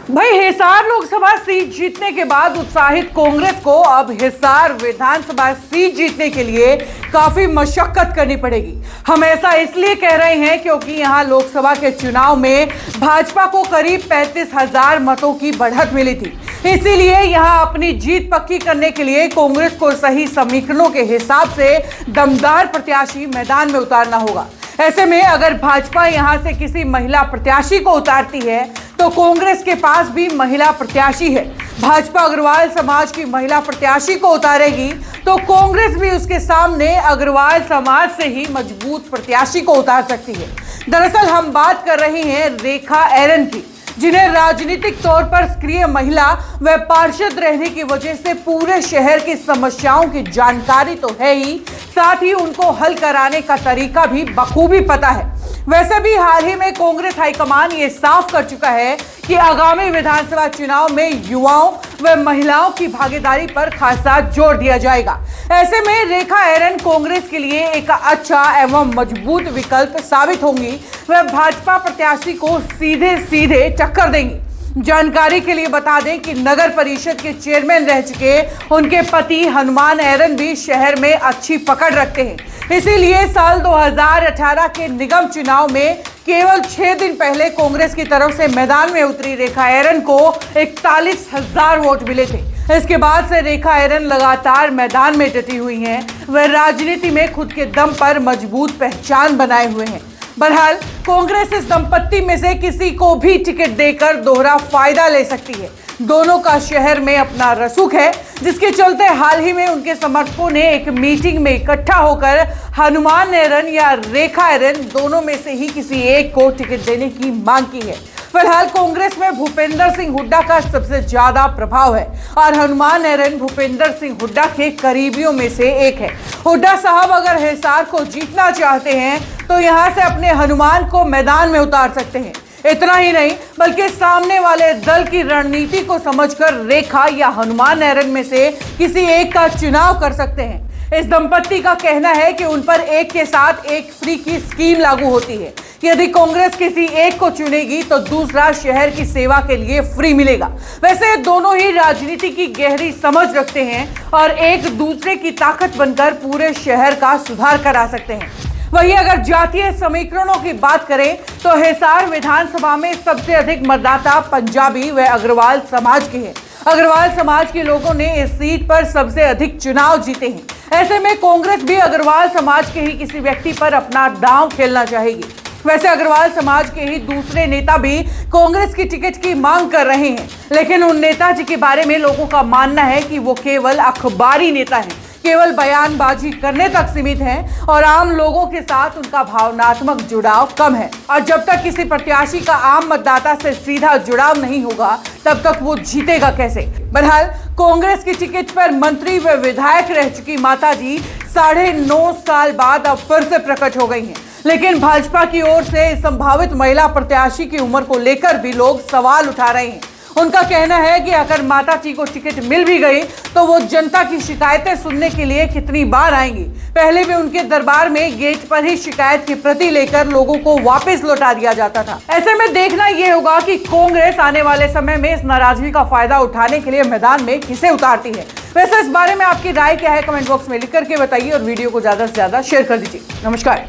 भाई हिसार लोकसभा सीट जीतने के बाद उत्साहित कांग्रेस को अब हिसार विधानसभा सीट जीतने के लिए काफी मशक्कत करनी पड़ेगी। हम ऐसा इसलिए कह रहे हैं क्योंकि यहां लोकसभा के चुनाव में भाजपा को करीब 35,000 मतों की बढ़त मिली थी। इसीलिए यहां अपनी जीत पक्की करने के लिए कांग्रेस को सही समीकरणों के हिसाब से दमदार प्रत्याशी मैदान में उतारना होगा। ऐसे में अगर भाजपा यहां से किसी महिला प्रत्याशी को उतारती है तो कांग्रेस के पास भी महिला प्रत्याशी है। भाजपा अग्रवाल समाज की महिला प्रत्याशी को उतारेगी तो कांग्रेस भी उसके सामने अग्रवाल समाज से ही मजबूत प्रत्याशी को उतार सकती है। दरअसल हम बात कर रहे हैं रेखा एरन की, जिन्हें राजनीतिक तौर पर सक्रिय महिला व पार्षद रहने की वजह से पूरे शहर की समस्याओं की जानकारी तो है ही, साथ ही उनको हल कराने का तरीका भी बखूबी पता है। वैसे भी हाल ही में कांग्रेस हाईकमान ये साफ कर चुका है कि आगामी विधानसभा चुनाव में युवाओं व महिलाओं की भागीदारी पर खासा जोर दिया जाएगा। ऐसे में रेखा एरन कांग्रेस के लिए एक अच्छा एवं मजबूत विकल्प साबित होंगी। वह भाजपा प्रत्याशी को सीधे सीधे टक्कर देंगी। जानकारी के लिए बता दें कि नगर परिषद के चेयरमैन रह चुके उनके पति हनुमान एरन भी शहर में अच्छी पकड़ रखते हैं। इसीलिए साल 2018 के निगम चुनाव में केवल 6 दिन पहले कांग्रेस की तरफ से मैदान में उतरी रेखा एरन को 41,000 वोट मिले थे। इसके बाद से रेखा एरन लगातार मैदान में डटी हुई हैं। वह राजनीति में खुद के दम पर मजबूत पहचान बनाए हुए हैं। बहरहाल कांग्रेस इस दंपत्ति में से किसी को भी टिकट देकर दोहरा फायदा ले सकती है। दोनों का शहर में अपना रसूख है, जिसके चलते हाल ही में उनके समर्थकों ने एक मीटिंग में इकट्ठा होकर हनुमान एरन या रेखा एरन दोनों में से ही किसी एक को टिकट देने की मांग की है। फिलहाल कांग्रेस में भूपेंद्र सिंह हुड्डा का सबसे ज्यादा प्रभाव है और हनुमान एरन भूपेंद्र सिंह हुड्डा के करीबियों में से एक है। हुड्डा साहब अगर हिसार को जीतना चाहते हैं तो यहां से अपने हनुमान को मैदान में उतार सकते हैं। इतना ही नहीं बल्कि सामने वाले दल की रणनीति को समझकर रेखा या हनुमान एरन में से किसी एक का चुनाव कर सकते हैं। इस दंपत्ति का कहना है कि उन पर एक के साथ एक फ्री की स्कीम लागू होती है। यदि कांग्रेस किसी एक को चुनेगी तो दूसरा शहर की सेवा के लिए फ्री मिलेगा। वैसे दोनों ही राजनीति की गहरी समझ रखते हैं और एक दूसरे की ताकत बनकर पूरे शहर का सुधार करा सकते हैं। वहीं अगर जातीय समीकरणों की बात करें तो हिसार विधानसभा में सबसे अधिक मतदाता पंजाबी व अग्रवाल समाज के हैं। अग्रवाल समाज के लोगों ने इस सीट पर सबसे अधिक चुनाव जीते हैं। ऐसे में कांग्रेस भी अग्रवाल समाज के ही किसी व्यक्ति पर अपना दांव खेलना चाहेगी। वैसे अग्रवाल समाज के ही दूसरे नेता भी कांग्रेस की टिकट की मांग कर रहे हैं, लेकिन उन नेताजी के बारे में लोगों का मानना है कि वो केवल अखबारी नेता हैं, केवल बयानबाजी करने तक सीमित हैं और आम लोगों के साथ उनका भावनात्मक जुड़ाव कम है। और जब तक किसी प्रत्याशी का आम मतदाता से सीधा जुड़ाव नहीं होगा तब तक वो जीतेगा कैसे। बहरहाल कांग्रेस की टिकट पर मंत्री व विधायक रह चुकी माताजी 9.5 साल बाद अब फिर से प्रकट हो गई हैं। लेकिन भाजपा की ओर से संभावित महिला प्रत्याशी की उम्र को लेकर भी लोग सवाल उठा रहे हैं। उनका कहना है कि अगर माताजी को टिकट मिल भी गई तो वो जनता की शिकायतें सुनने के लिए कितनी बार आएंगी। पहले भी उनके दरबार में गेट पर ही शिकायत की प्रति लेकर लोगों को वापस लौटा दिया जाता था। ऐसे में देखना यह होगा कि कांग्रेस आने वाले समय में इस नाराजगी का फायदा उठाने के लिए मैदान में किसे उतारती है। वैसे इस बारे में आपकी राय क्या है, कमेंट बॉक्स में लिख करके बताइए और वीडियो को ज्यादा से ज्यादा शेयर कर दीजिए। नमस्कार।